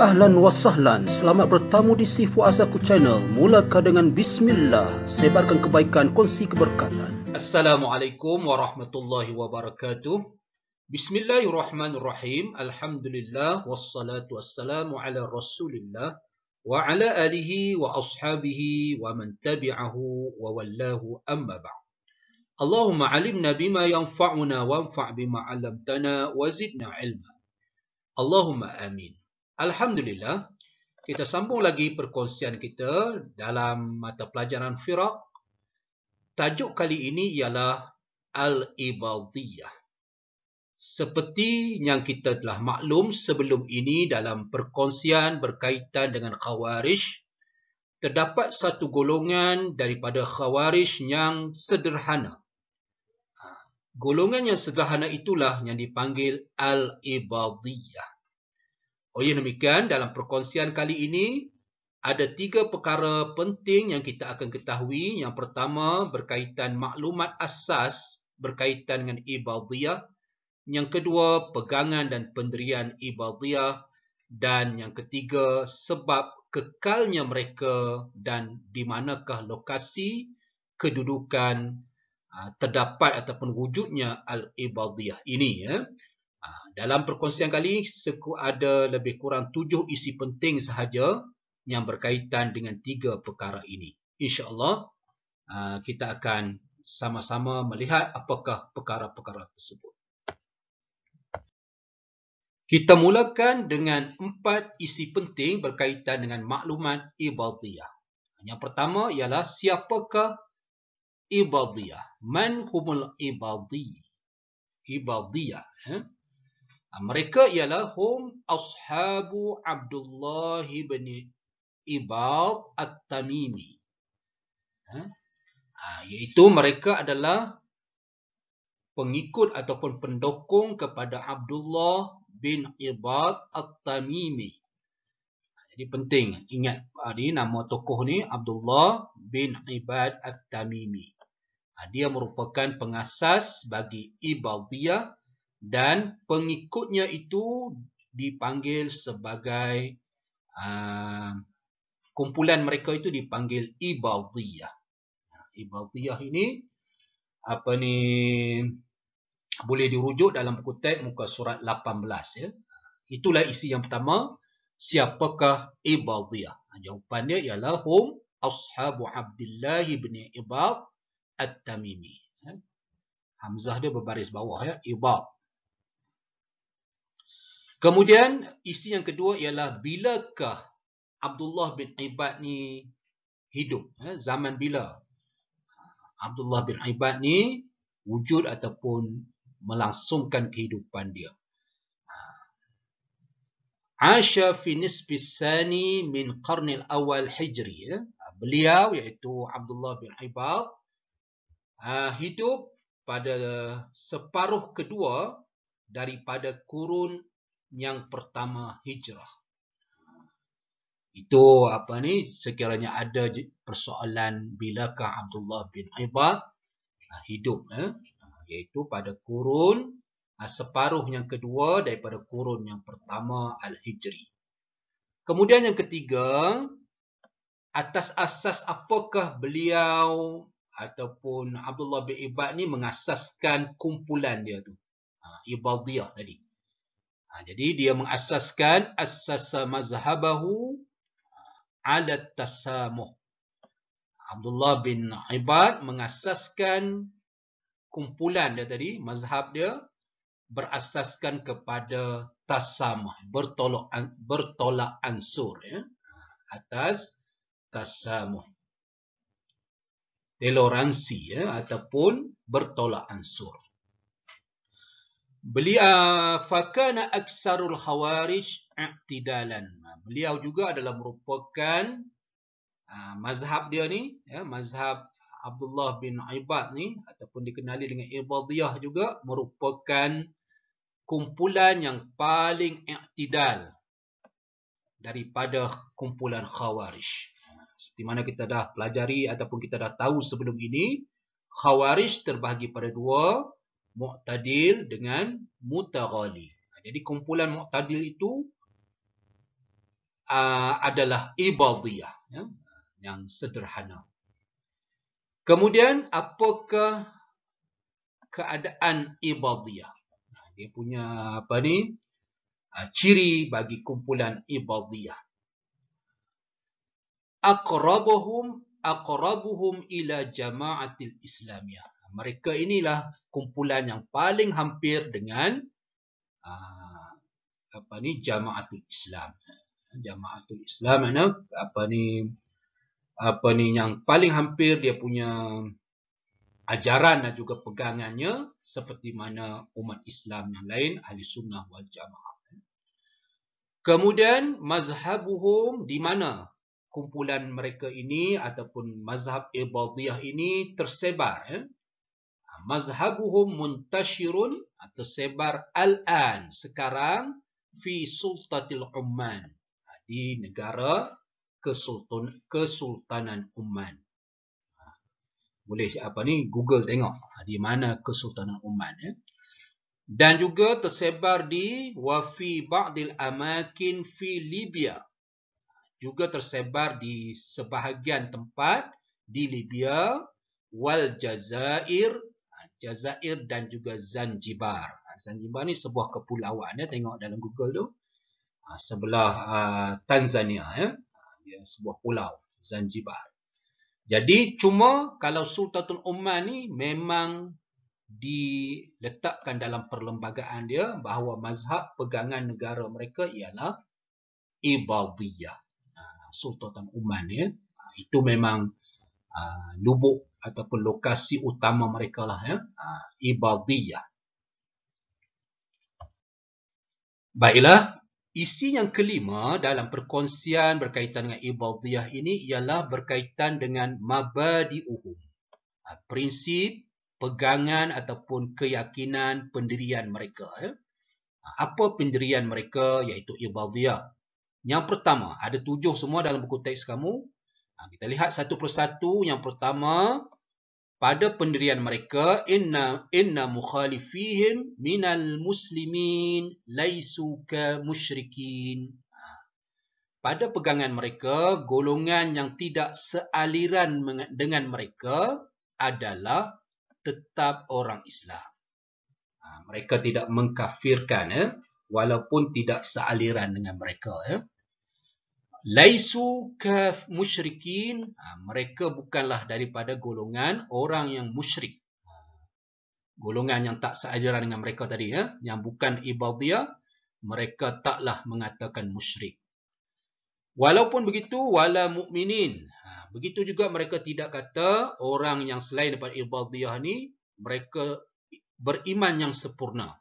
Ahlan wa sahlan, selamat bertamu di Sifu Azaku Channel. Mulakan dengan Bismillah, sebarkan kebaikan, kongsi keberkatan. Assalamualaikum warahmatullahi wabarakatuh. Bismillahirrahmanirrahim. Alhamdulillah wassalatu wassalamu ala Rasulillah wa ala alihi wa ashabihi wa man tabi'ahu wa wallahu amma ba'd. Allahumma alimna bima yanfa'una wanfa' bima 'allamtana wa zidna ilma. Allahumma amin. Alhamdulillah, kita sambung lagi perkongsian kita dalam mata pelajaran Firaq. Tajuk kali ini ialah Al-Ibadiyah. Seperti yang kita telah maklum sebelum ini dalam perkongsian berkaitan dengan Khawarij, terdapat satu golongan daripada Khawarij yang sederhana. Golongan yang sederhana itulah yang dipanggil Al-Ibadiyah. Oleh demikian, dalam perkongsian kali ini, ada 3 perkara penting yang kita akan ketahui. Yang pertama, berkaitan maklumat asas berkaitan dengan Ibadiyah. Yang kedua, pegangan dan pendirian Ibadiyah. Dan yang ketiga, sebab kekalnya mereka dan di manakah lokasi kedudukan terdapat ataupun wujudnya Al-Ibadiyah ini. Dalam perkongsian kali ini, ada lebih kurang 7 isi penting sahaja yang berkaitan dengan 3 perkara ini. InsyaAllah, kita akan sama-sama melihat apakah perkara-perkara tersebut. Kita mulakan dengan 4 isi penting berkaitan dengan maklumat Ibadiyah. Yang pertama ialah siapakah Ibadiyah? Man humul Ibadiyah? Mereka ialah hum ashabu Abdullah bin Ibad At-Tamimi. Iaitu mereka adalah pengikut ataupun pendukung kepada Abdullah bin Ibad At-Tamimi. Jadi penting ingat ni nama tokoh ni, Abdullah bin Ibad At-Tamimi. Dia merupakan pengasas bagi Ibadiyah dan pengikutnya itu dipanggil sebagai kumpulan mereka itu dipanggil Ibadiyah. Ibadiyah ini boleh dirujuk dalam buku teks muka surat 18 ya. Itulah isi yang pertama, siapakah Ibadiyah? Jawapan dia ialah hum ashabu Abdullah bin Ibad At-Tamimi. Hamzah dia berbaris bawah ya, Ibad. Kemudian isi yang kedua ialah bilakah Abdullah bin Ibad ni hidup? Zaman bila Abdullah bin Ibad ni wujud ataupun melangsungkan kehidupan dia? Asha fi nisfi tsani min qarnil awal hijri. Beliau iaitu Abdullah bin Ibad hidup pada separuh kedua daripada kurun yang pertama hijrah. Itu sekiranya ada persoalan bilakah Abdullah bin Ibad hidup, iaitu pada kurun separuh yang kedua daripada kurun yang pertama Al-Hijri. Kemudian yang ketiga, atas asas apakah beliau ataupun Abdullah bin Ibad ni mengasaskan kumpulan dia tu, Ibadiyah tadi. Jadi dia mengasaskan asasa mazhabahu ala tasamuh. Abdullah bin Ibad mengasaskan kumpulan dia tadi, mazhab dia berasaskan kepada tasamuh, bertolak ansur ya, atas tasamuh, toleransi ya, ataupun bertolak ansur. Beliau fakana aksarul khawarij i'tidalan. Beliau juga adalah merupakan mazhab dia ni ya, mazhab Abdullah bin Ibad ni ataupun dikenali dengan Ibadiyah juga merupakan kumpulan yang paling i'tidal daripada kumpulan Khawarij. Seperti mana kita dah pelajari ataupun kita dah tahu sebelum ini, Khawarij terbahagi pada 2, Mu'tadil dengan Mutaghali. Jadi kumpulan Mu'tadil itu adalah Ibadiyah, ya, yang sederhana. Kemudian apakah keadaan Ibadiyah? Dia punya ciri bagi kumpulan Ibadiyah. Aqrabuhum ila jama'atil Islamiyah. Mereka inilah kumpulan yang paling hampir dengan jama'atul Islam. Jama'atul Islam mana yang paling hampir dia punya ajaran dan juga pegangannya seperti mana umat Islam yang lain, ahli sunnah wal jamaah. Kemudian mazhabuhum, di mana kumpulan mereka ini ataupun mazhab Ibadiyah ini tersebar. Mazhabuhum muntashirun, tersebar al-an, sekarang, fi sultatil Umman, di negara Kesultanan Umman. Boleh Google tengok di mana Kesultanan Umman, ya. Dan juga tersebar di wa fi ba'dil amakin fi Libya. Juga tersebar di sebahagian tempat di Libya, wal Jazair dan juga Zanzibar. Zanzibar ni sebuah kepulauan, ya, tengok dalam Google tu. Sebelah Tanzania, ya. Dia sebuah pulau, Zanzibar. Jadi cuma kalau Sultanul Umman ni memang diletakkan dalam perlembagaan dia bahawa mazhab pegangan negara mereka ialah Ibadiyah. Sultanul Umman, ya. Itu memang lubuk ataupun lokasi utama mereka lah, ya. Ibadiyah. Baiklah, isi yang kelima dalam perkongsian berkaitan dengan Ibadiyah ini ialah berkaitan dengan mabadi'uhum. Prinsip, pegangan ataupun keyakinan pendirian mereka, ya. Apa pendirian mereka iaitu Ibadiyah? Yang pertama, ada 7 semua dalam buku teks kamu. Kita lihat satu persatu. Yang pertama, pada pendirian mereka, inna mukhalifihim minal muslimin laisu ka musyrikin. Pada pegangan mereka, golongan yang tidak sealiran dengan mereka adalah tetap orang Islam. Mereka tidak mengkafirkan, ya, walaupun tidak sealiran dengan mereka, ya. Laisu ka musyrikin, mereka bukanlah daripada golongan orang yang musyrik. Golongan yang tak sealiran dengan mereka tadi, ya, yang bukan Ibadiyah, mereka taklah mengatakan musyrik. Walaupun begitu, wala mu'minin. Begitu juga mereka tidak kata orang yang selain daripada Ibadiyah ni, mereka beriman yang sempurna.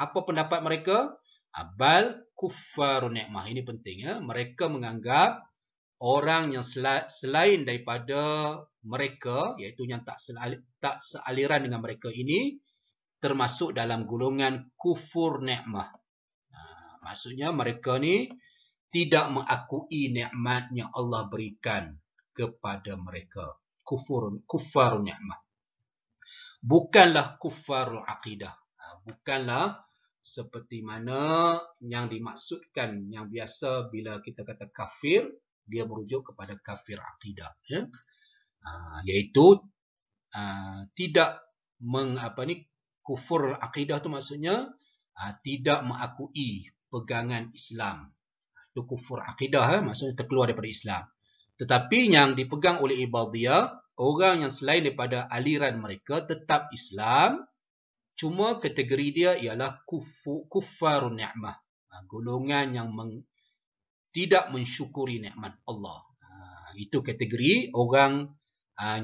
Apa pendapat mereka? Bal kuffaru ni'mah. Ini penting, ya. Mereka menganggap orang yang selain daripada mereka, iaitu yang tak sealiran dengan mereka ini, termasuk dalam golongan kufur ni'mah. Maksudnya mereka ni tidak mengakui nikmat yang Allah berikan kepada mereka. Kuffaru ni'mah. Bukanlah kuffarul aqidah. Bukanlah seperti mana yang dimaksudkan, yang biasa bila kita kata kafir, dia merujuk kepada kafir aqidah, ya. Iaitu tidak kufur aqidah tu maksudnya tidak mengakui pegangan Islam. Itu kufur aqidah, maksudnya terkeluar daripada Islam. Tetapi yang dipegang oleh Ibadiyah, orang yang selain daripada aliran mereka tetap Islam, cuma kategori dia ialah kuffarun ni'mah. Golongan yang tidak mensyukuri nikmat Allah. Itu kategori orang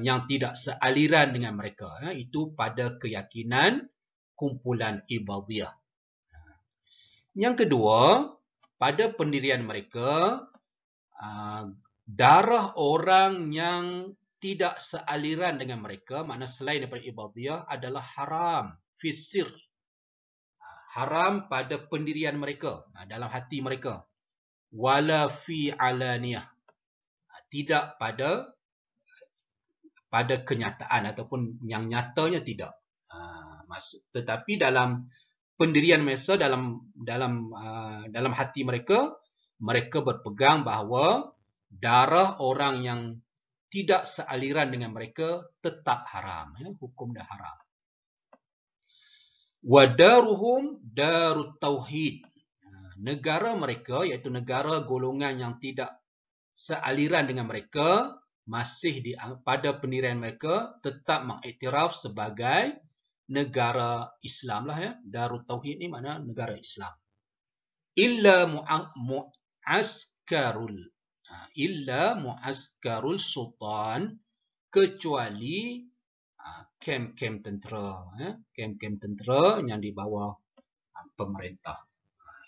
yang tidak sealiran dengan mereka. Itu pada keyakinan kumpulan Ibadiyah. Yang kedua, pada pendirian mereka, darah orang yang tidak sealiran dengan mereka, makna selain daripada Ibadiyah, adalah haram fisir. Haram pada pendirian mereka, dalam hati mereka. Wala fi alaniyah. Tidak pada kenyataan ataupun yang nyatanya tidak. Tetapi dalam pendirian mereka, dalam hati mereka, mereka berpegang bahawa darah orang yang tidak sealiran dengan mereka tetap haram. Hukum dah haram. Wadaruhum darut tauhid. Negara mereka, iaitu negara golongan yang tidak sealiran dengan mereka, masih pada pendirian mereka tetap mengiktiraf sebagai negara Islam lah ya. Darut tauhid ni mana negara Islam. Illa mu'askarul sultan, kecuali kem-kem tentera, kem-kem tentera yang di bawah pemerintah.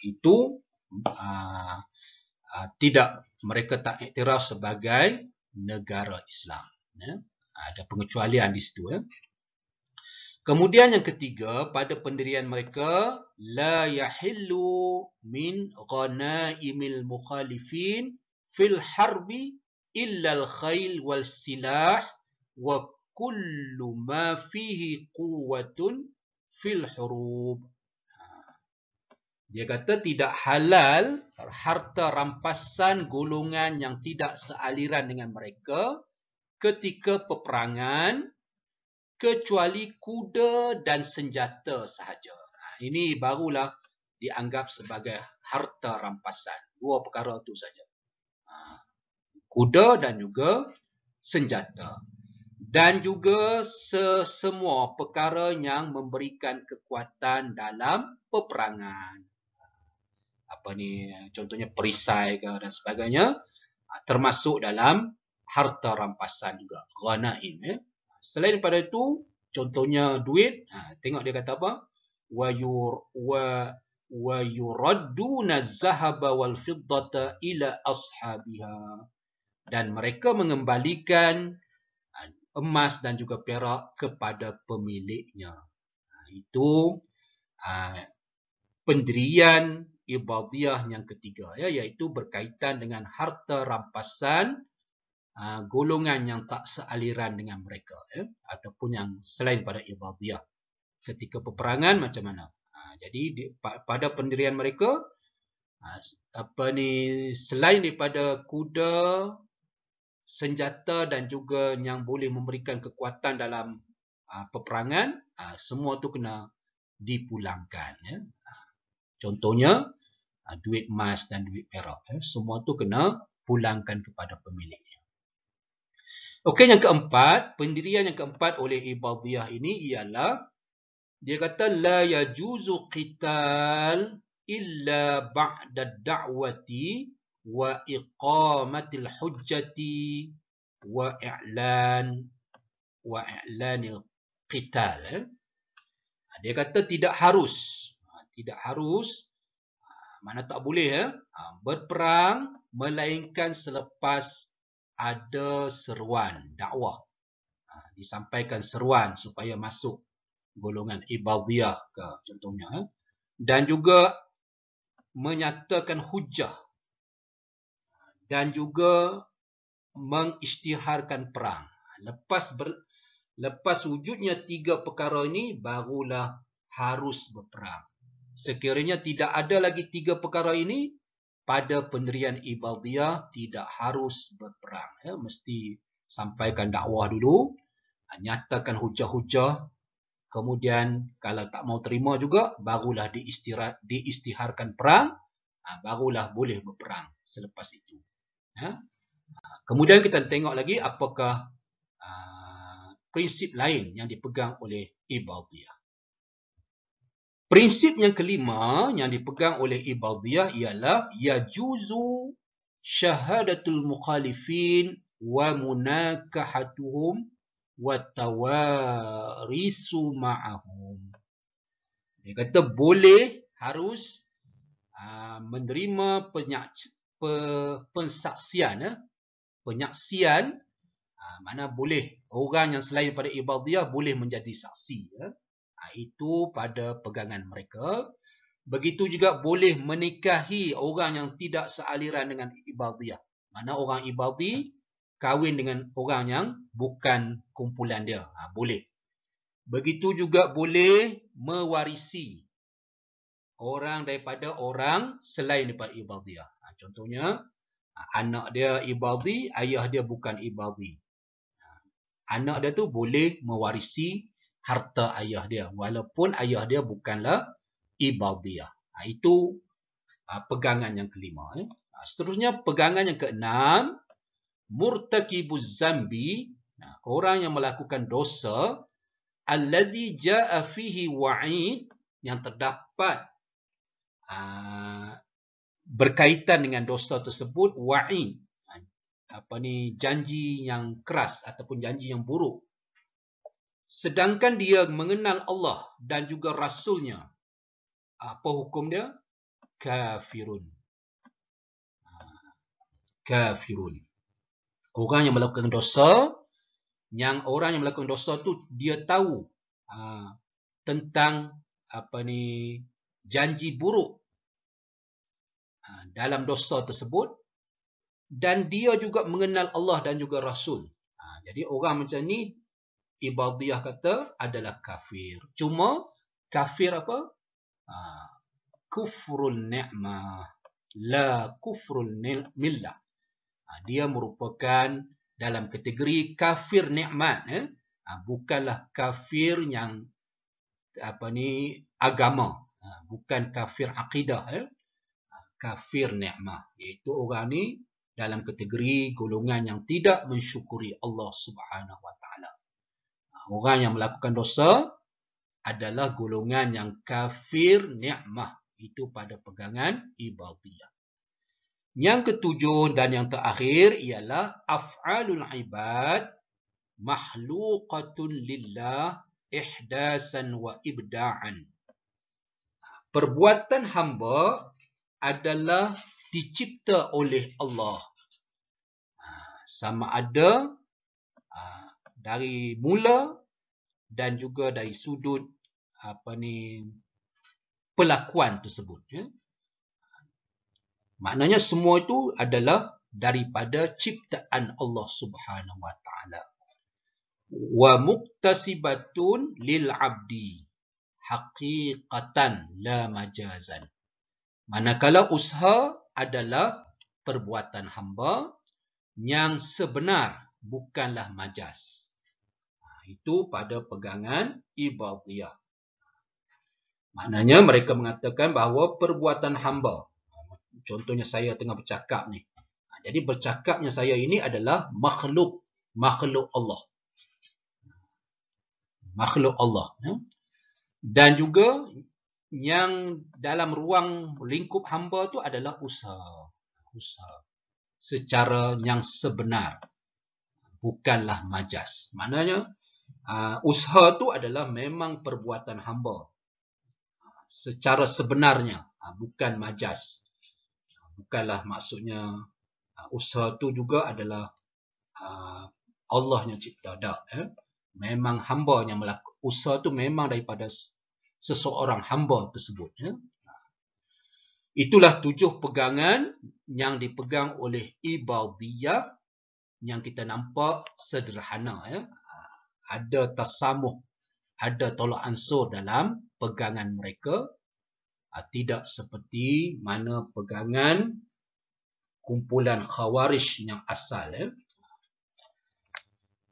Itu tidak, mereka tak iktiraf sebagai negara Islam. Ada pengecualian di situ. Kemudian yang ketiga, pada pendirian mereka, la yahillu min ghanaimil mukhalifin fil harbi illa al-khail wal silah wa kullu ma fihi quwwatun fil hurub. Dia kata tidak halal harta rampasan golongan yang tidak sealiran dengan mereka ketika peperangan, kecuali kuda dan senjata sahaja. Ini barulah dianggap sebagai harta rampasan. Dua perkara itu saja. Kuda dan juga senjata. Dan juga semua perkara yang memberikan kekuatan dalam peperangan. Contohnya perisai ke dan sebagainya, termasuk dalam harta rampasan juga, ghanaim. Selain daripada itu, contohnya duit, tengok dia kata apa? Wa yuradduna az-zahaba wal fiddata ila ashabiha. Dan mereka mengembalikan emas dan juga perak kepada pemiliknya. Itu pendirian Ibadiyah yang ketiga, iaitu berkaitan dengan harta rampasan golongan yang tak sealiran dengan mereka, ataupun yang selain pada Ibadiyah. Ketika peperangan macam mana? Jadi pada pendirian mereka, selain daripada kuda, senjata dan juga yang boleh memberikan kekuatan dalam peperangan, semua tu kena dipulangkan. Contohnya duit emas dan duit perak, semua tu kena pulangkan kepada pemiliknya. Okey, yang keempat, pendirian yang keempat oleh Ibadiyah ini ialah dia kata la yajuzu qital illa ba'da da'wati wa iqamatil hujjati wa i'lanil qital. Dia kata tidak harus, mana tak boleh berperang melainkan selepas ada seruan dakwah, disampaikan seruan supaya masuk golongan Ibadiyah ke contohnya, dan juga menyatakan hujah dan juga mengisytiharkan perang. Lepas wujudnya tiga perkara ini, barulah harus berperang. Sekiranya tidak ada lagi tiga perkara ini, pada pendirian Ibadiyah tidak harus berperang. Mesti sampaikan dakwah dulu, nyatakan hujah-hujah, kemudian kalau tak mau terima juga, barulah diisytiharkan perang, barulah boleh berperang selepas itu. Kemudian kita tengok lagi apakah prinsip lain yang dipegang oleh Ibadiyah. Prinsip yang kelima yang dipegang oleh Ibadiyah ialah yajuzu syahadatul mukhalifin wa munakahatuhum wa tawarisu ma'ahum. Dia kata boleh, harus menerima penyaksian, mana boleh orang yang selain daripada Ibadiyah boleh menjadi saksi. Itu pada pegangan mereka. Begitu juga boleh menikahi orang yang tidak sealiran dengan Ibadiyah. Mana orang Ibadi kahwin dengan orang yang bukan kumpulan dia. Boleh. Begitu juga boleh mewarisi orang daripada orang selain daripada ibadiyah. Contohnya, anak dia ibadi, ayah dia bukan ibadi. Anak dia tu boleh mewarisi harta ayah dia walaupun ayah dia bukanlah ibadiyah. Itu pegangan yang kelima. Seterusnya pegangan yang keenam, murtakibuz zambi, orang yang melakukan dosa, allazi jaa fihi wa'id, yang terdapat berkaitan dengan dosa tersebut wa'id, janji yang keras ataupun janji yang buruk. Sedangkan dia mengenal Allah dan juga Rasulnya, apa hukum dia? Kafirun. Kafirun. Orang yang melakukan dosa, orang yang melakukan dosa tu dia tahu tentang janji buruk dalam dosa tersebut, dan dia juga mengenal Allah dan juga Rasul. Jadi orang macam ni ibadiyah kata adalah kafir. Cuma kafir apa? Kufrul ni'mah, la kufrul millah. Dia merupakan dalam kategori kafir nikmat, bukanlah kafir yang agama, bukan kafir akidah, kafir nikmat, iaitu orang ni dalam kategori golongan yang tidak mensyukuri Allah Subhanahu wa taala. Orang yang melakukan dosa adalah golongan yang kafir nikmat, itu pada pegangan ibadiyah. Yang ketujuh dan yang terakhir ialah af'alul ibad makhluqatun lillah ihdasan wa ibda'an. Perbuatan hamba adalah dicipta oleh Allah. Sama ada dari mula dan juga dari sudut pelakuan tersebut. Maknanya semua itu adalah daripada ciptaan Allah Subhanahu wa taala. Wa muktasibatun lil abdi haqiqatan la majazan. Manakala usaha adalah perbuatan hamba yang sebenar, bukanlah majaz. Itu pada pegangan ibadiyah. Maknanya mereka mengatakan bahawa perbuatan hamba, contohnya saya tengah bercakap ni. Jadi bercakapnya saya ini adalah makhluk Allah. Makhluk Allah. Dan juga yang dalam ruang lingkup hamba tu adalah usaha. Secara yang sebenar, bukanlah majaz. Maknanya usaha tu adalah memang perbuatan hamba secara sebenarnya, bukan majaz. Bukanlah maksudnya usaha tu juga adalah Allah yang cipta. Memang hamba yang melakukan usaha tu, memang daripada seseorang hamba tersebut. Itulah 7 pegangan yang dipegang oleh ibadiyah yang kita nampak sederhana. Ada tasamuh, ada tolak ansur dalam pegangan mereka. Tidak seperti mana pegangan kumpulan khawarij yang asal.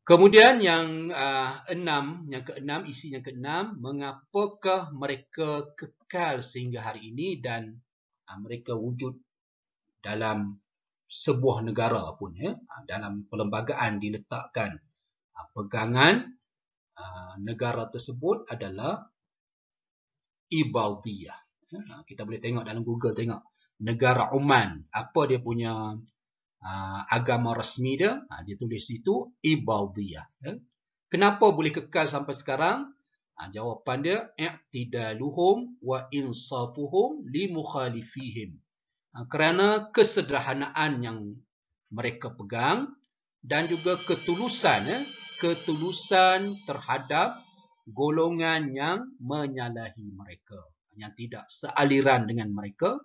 Kemudian yang keenam, isi yang keenam, mengapakah mereka kekal sehingga hari ini dan mereka wujud dalam sebuah negara pun, dalam perlembagaan diletakkan pegangan negara tersebut adalah ibadiyah. Kita boleh tengok dalam Google, tengok negara Oman, apa dia punya agama rasmi dia, dia tulis situ ibadiyah. Kenapa boleh kekal sampai sekarang? Jawapan dia i'tidaluhum wa insafuhum li mukhalifihim. Kerana kesederhanaan yang mereka pegang dan juga ketulusan terhadap golongan yang menyalahi mereka, yang tidak sealiran dengan mereka.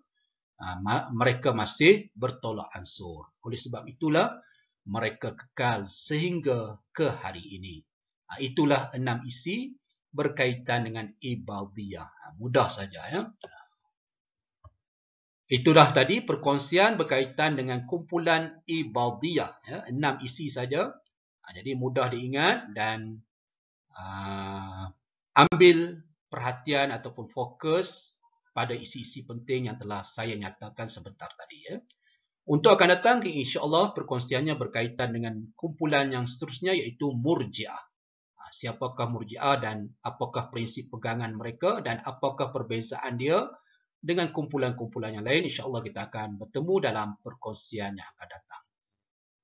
Mereka masih bertolak ansur. Oleh sebab itulah mereka kekal sehingga ke hari ini. Itulah 6 isi berkaitan dengan ibadiyah. Mudah saja. Itulah tadi perkongsian berkaitan dengan kumpulan Ibadiyah. Ya, 6 isi saja. Jadi mudah diingat dan ambil perhatian ataupun fokus pada isi-isi penting yang telah saya nyatakan sebentar tadi. Ya. Untuk akan datang, insya-Allah perkongsiannya berkaitan dengan kumpulan yang seterusnya iaitu Murji'ah. Siapakah Murji'ah dan apakah prinsip pegangan mereka dan apakah perbezaan dia dengan kumpulan-kumpulan yang lain. InsyaAllah kita akan bertemu dalam perkongsian yang akan datang.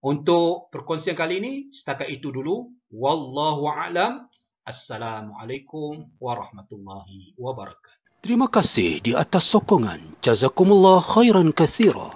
Untuk perkongsian kali ini, setakat itu dulu. Wallahu a'lam. Assalamualaikum warahmatullahi wabarakatuh. Terima kasih di atas sokongan. Jazakumullah khairan katsira.